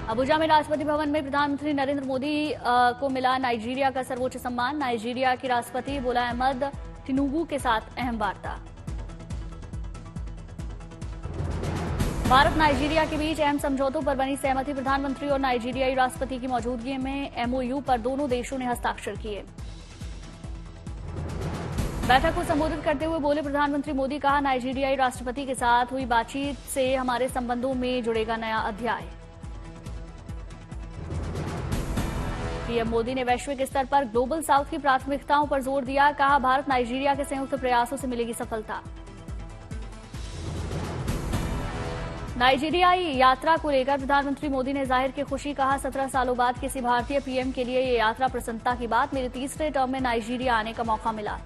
Abuja में राष्ट्रपति भवन में प्रधानमंत्री नरेंद्र मोदी को मिला नाइजीरिया का सर्वोच्च सम्मान। नाइजीरिया के राष्ट्रपति बोला अहमद टिनुबू के साथ अहम वार्ता। भारत नाइजीरिया के बीच अहम समझौतों पर बनी सहमति। प्रधानमंत्री और नाइजीरियाई राष्ट्रपति की मौजूदगी में एमओयू पर दोनों देशों ने हस्ताक्षर किए। बैठक को संबोधित करते हुए बोले प्रधानमंत्री मोदी, कहा नाइजीरियाई राष्ट्रपति के साथ हुई बातचीत से हमारे संबंधों में जुड़ेगा नया अध्याय। पीएम मोदी ने वैश्विक स्तर पर ग्लोबल साउथ की प्राथमिकताओं पर जोर दिया। कहा भारत नाइजीरिया के संयुक्त प्रयासों से मिलेगी सफलता। नाइजीरियाई यात्रा को लेकर प्रधानमंत्री मोदी ने जाहिर की खुशी। कहा 17 सालों बाद किसी भारतीय पीएम के लिए ये यात्रा प्रसन्नता की बात। मेरे तीसरे टर्म में नाइजीरिया आने का मौका मिला।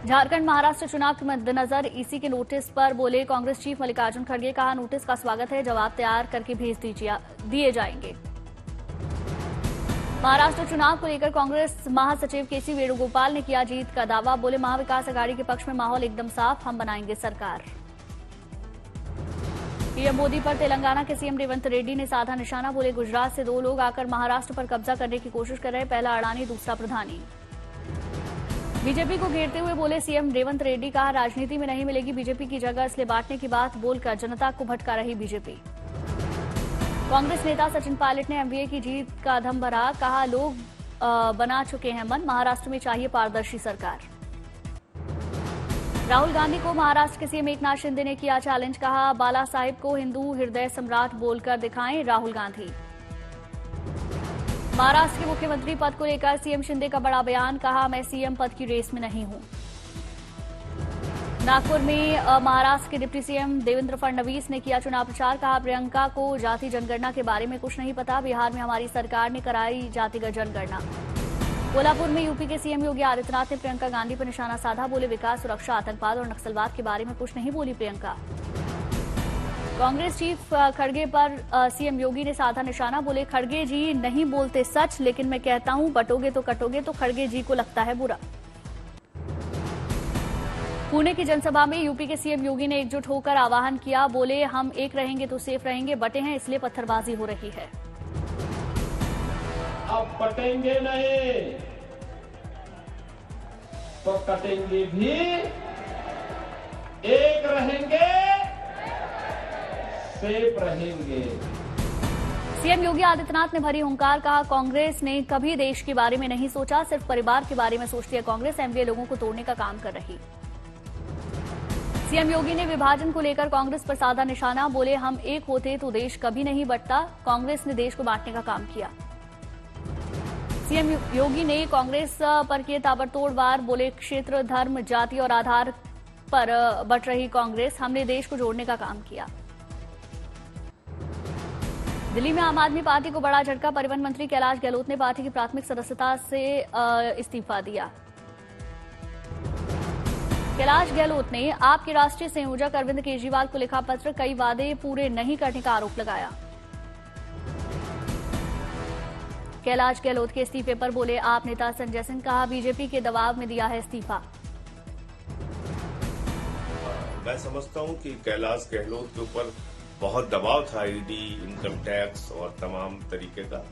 झारखंड महाराष्ट्र चुनाव के मद्देनजर ईसी के नोटिस पर बोले कांग्रेस चीफ मल्लिकार्जुन खड़गे। कहा नोटिस का स्वागत है, जवाब तैयार करके भेज दिए जाएंगे। महाराष्ट्र चुनाव को लेकर कांग्रेस महासचिव केसी वेणुगोपाल ने किया जीत का दावा। बोले महाविकास अघाड़ी के पक्ष में माहौल एकदम साफ, हम बनाएंगे सरकार। पीएम मोदी पर तेलंगाना के सीएम रेवंत रेड्डी ने साधा निशाना। बोले गुजरात से 2 लोग आकर महाराष्ट्र पर कब्जा करने की कोशिश कर रहे, पहला अडानी दूसरा प्रधानी। बीजेपी को घेरते हुए बोले सीएम रेवंत रेड्डी। कहा राजनीति में नहीं मिलेगी बीजेपी की जगह, इसलिए बांटने की बात बोलकर जनता को भटका रही बीजेपी। कांग्रेस नेता सचिन पायलट ने एमवीए की जीत का दम भरा। कहा लोग बना चुके हैं मन, महाराष्ट्र में चाहिए पारदर्शी सरकार। राहुल गांधी को महाराष्ट्र के सीएम एकनाथ शिंदे ने किया चैलेंज। कहा बाला साहिब को हिंदू हृदय सम्राट बोलकर दिखाएं राहुल गांधी। महाराष्ट्र के मुख्यमंत्री पद को लेकर सीएम शिंदे का बड़ा बयान। कहा मैं सीएम पद की रेस में नहीं हूं। नागपुर में महाराष्ट्र के डिप्टी सीएम देवेंद्र फडणवीस ने किया चुनाव प्रचार। कहा प्रियंका को जाति जनगणना के बारे में कुछ नहीं पता, बिहार में हमारी सरकार ने कराई जातिगत जनगणना। कोल्हापुर में यूपी के सीएम योगी आदित्यनाथ ने प्रियंका गांधी पर निशाना साधा। बोले विकास, सुरक्षा, आतंकवाद और नक्सलवाद के बारे में कुछ नहीं बोली प्रियंका। कांग्रेस चीफ खड़गे पर सीएम योगी ने साधा निशाना। बोले खड़गे जी नहीं बोलते सच, लेकिन मैं कहता हूं बटोगे तो कटोगे, तो खड़गे जी को लगता है बुरा। पुणे की जनसभा में यूपी के सीएम योगी ने एकजुट होकर आह्वान किया। बोले हम एक रहेंगे तो सेफ रहेंगे, बटे हैं इसलिए पत्थरबाजी हो रही है। अब बटेंगे नहीं तो कटेंगे भी, एक रहेंगे सेफ रहेंगे। सीएम योगी आदित्यनाथ ने भरी हुंकार। कहा कांग्रेस ने कभी देश के बारे में नहीं सोचा, सिर्फ परिवार के बारे में सोचती है कांग्रेस। एमवीए लोगों को तोड़ने का काम कर रही। सीएम योगी ने विभाजन को लेकर कांग्रेस पर साधा निशाना। बोले हम एक होते तो देश कभी नहीं बंटता, कांग्रेस ने देश को बांटने का काम किया। सीएम योगी ने कांग्रेस पर किए ताबड़तोड़ वार। बोले क्षेत्र, धर्म, जाति और आधार पर बंट रही कांग्रेस, हमने देश को जोड़ने का काम किया। दिल्ली में आम आदमी पार्टी को बड़ा झटका। परिवहन मंत्री कैलाश गहलोत ने पार्टी की प्राथमिक सदस्यता से इस्तीफा दिया। कैलाश गहलोत ने आपके राष्ट्रीय संयोजक अरविंद केजरीवाल को लिखा पत्र, कई वादे पूरे नहीं करने का आरोप लगाया। कैलाश गहलोत के इस्तीफे पर बोले आप नेता संजय सिंह। कहा बीजेपी के दबाव में दिया है इस्तीफा। मैं समझता हूं कि कैलाश गहलोत के ऊपर बहुत दबाव था, ईडी, इनकम टैक्स और तमाम तरीके का,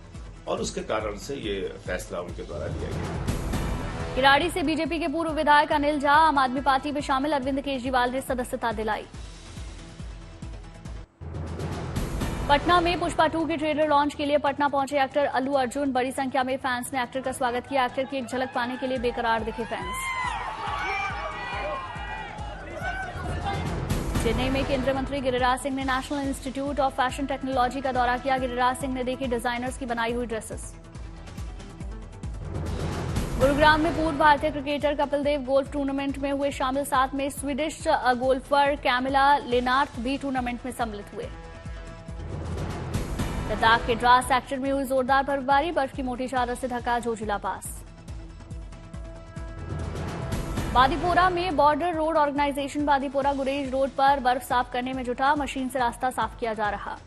और उसके कारण से ये फैसला उनके द्वारा लिया गया। किराड़ी से बीजेपी के पूर्व विधायक अनिल झा आम आदमी पार्टी में शामिल। अरविंद केजरीवाल ने सदस्यता दिलाई। पटना में पुष्पा 2 की ट्रेलर लॉन्च के लिए पटना पहुंचे एक्टर अल्लू अर्जुन। बड़ी संख्या में फैंस ने एक्टर का स्वागत किया। एक्टर की एक झलक पाने के लिए बेकरार दिखे फैंस। चेन्नई में केंद्रीय मंत्री गिरिराज सिंह ने national institute of fashion technology का दौरा किया। गिरिराज सिंह ने देखी डिजाइनर्स की बनाई हुई ड्रेसेस। गुरुग्राम में पूर्व भारतीय cricketer Kapil Dev golf tournament में हुए शामिल। साथ में स्वीडिश गोल्फर कैमिला लेनार्थ भी टूर्नामेंट में सम्मिलित हुए। लद्दाख के द्रास सेक्टर में हुई जोरदार बर्फबारी। बर्फ की मोटी चादर से ढका जोजिला पास। बादीपोरा में बॉर्डर रोड ऑर्गेनाइजेशन बादीपोरा गुरेज रोड पर बर्फ साफ करने में जुटा। मशीन से रास्ता साफ किया जा रहा।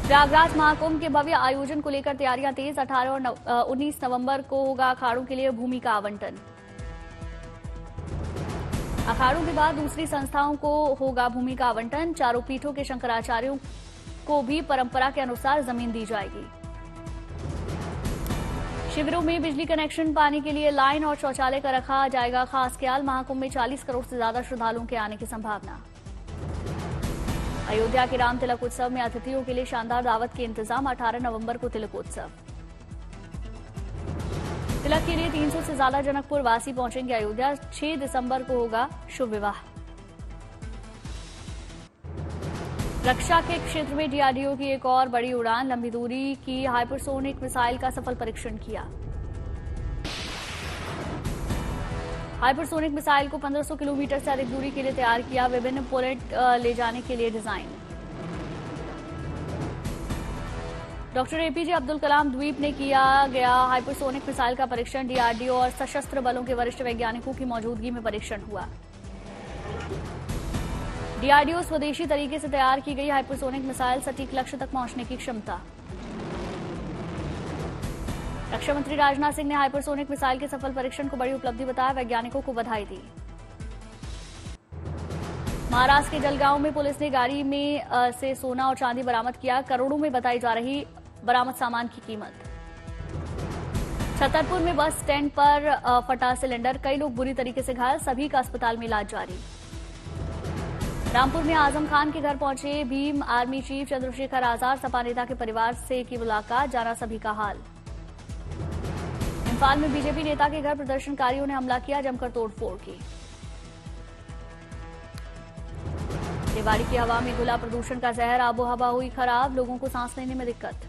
प्रयागराज महाकुंभ के भव्य आयोजन को लेकर तैयारियां तेज। 18 और 19 नवंबर को होगा अखाड़ों के लिए भूमि का आवंटन। अखाड़ों के बाद दूसरी संस्थाओं को होगा भूमि का आवंटन। चारों पीठों के शंकराचार्यों को भी परंपरा के अनुसार जमीन दी जाएगी। शिविरों में बिजली कनेक्शन पाने के लिए लाइन और शौचालय का रखा जाएगा खास ख्याल। महाकुंभ में 40 करोड़ से ज्यादा श्रद्धालुओं के आने की संभावना। अयोध्या के राम तिलक उत्सव में अतिथियों के लिए शानदार दावत के इंतजाम। 18 नवंबर को तिलकोत्सव। तिलक के लिए 300 से ज्यादा जनकपुर वासी पहुंचेंगे अयोध्या। 6 दिसंबर को होगा शुभ विवाह। रक्षा के क्षेत्र में डीआरडीओ की एक और बड़ी उड़ान। लंबी दूरी की हाइपरसोनिक मिसाइल का सफल परीक्षण किया। हाइपरसोनिक मिसाइल को 1500 किलोमीटर से अधिक दूरी के लिए तैयार किया। विभिन्न पोलेट ले जाने के लिए design. Doctor APJ Abdul Kalam द्वीप ने किया गया हाइपरसोनिक मिसाइल का परीक्षण। डीआरडीओ और सशस्त्र बलों के वरिष्ठ वैज्ञानिकों की मौजूदगी में परीक्षण हुआ। डीआरडीओ स्वदेशी तरीके से तैयार की गई हाइपरसोनिक मिसाइल सटीक लक्ष्य तक पहुंचने की क्षमता। रक्षा मंत्री राजनाथ सिंह ने हाइपरसोनिक मिसाइल के सफल परीक्षण को बड़ी उपलब्धि बताया। वैज्ञानिकों को बधाई दी। महाराष्ट्र के जलगांव में पुलिस ने गाड़ी में से सोना और चांदी बरामद किया। करोड़ों में बताई जा रही बरामद सामान की कीमत। छतरपुर में बस स्टैंड पर फटा सिलेंडर। कई लोग बुरी तरीके से घायल। सभी का अस्पताल में इलाज जारी। रामपुर में आजम खान के घर पहुंचे भीम आर्मी चीफ चंद्रशेखर आजाद। सपा नेता के परिवार से की मुलाकात। जाना सभी का हाल। इम्फाल में बीजेपी नेता के घर प्रदर्शनकारियों ने हमला किया। जमकर तोड़फोड़ की। रेवाड़ी की हवा में घुला प्रदूषण का जहर। आबो हवा हुई खराब। लोगों को सांस लेने में दिक्कत।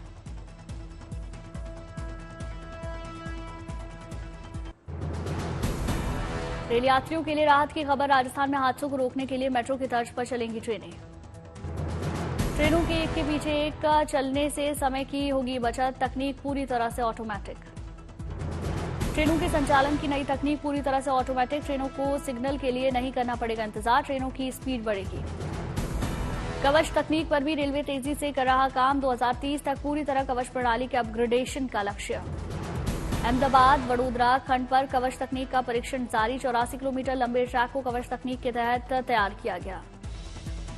रेल यात्रियों के लिए राहत की खबर। राजस्थान में हादसों को रोकने के लिए मेट्रो की तर्ज पर चलेंगी ट्रेनें। ट्रेनों के एक के पीछे एक का चलने से समय की होगी बचत। तकनीक पूरी तरह से ऑटोमेटिक। ट्रेनों के संचालन की नई तकनीक पूरी तरह से ऑटोमेटिक। ट्रेनों को सिग्नल के लिए नहीं करना पड़ेगा इंतजार। ट्रेनों की स्पीड बढ़ेगी। कवच तकनीक पर भी रेलवे तेजी से कर रहा काम। 2030 तक पूरी तरह कवच प्रणाली के अपग्रेडेशन का लक्ष्य। अहमदाबाद वडोदरा खंड पर कवच तकनीक का परीक्षण जारी। 84 किलोमीटर लंबे ट्रैक को कवच तकनीक के तहत तैयार किया गया।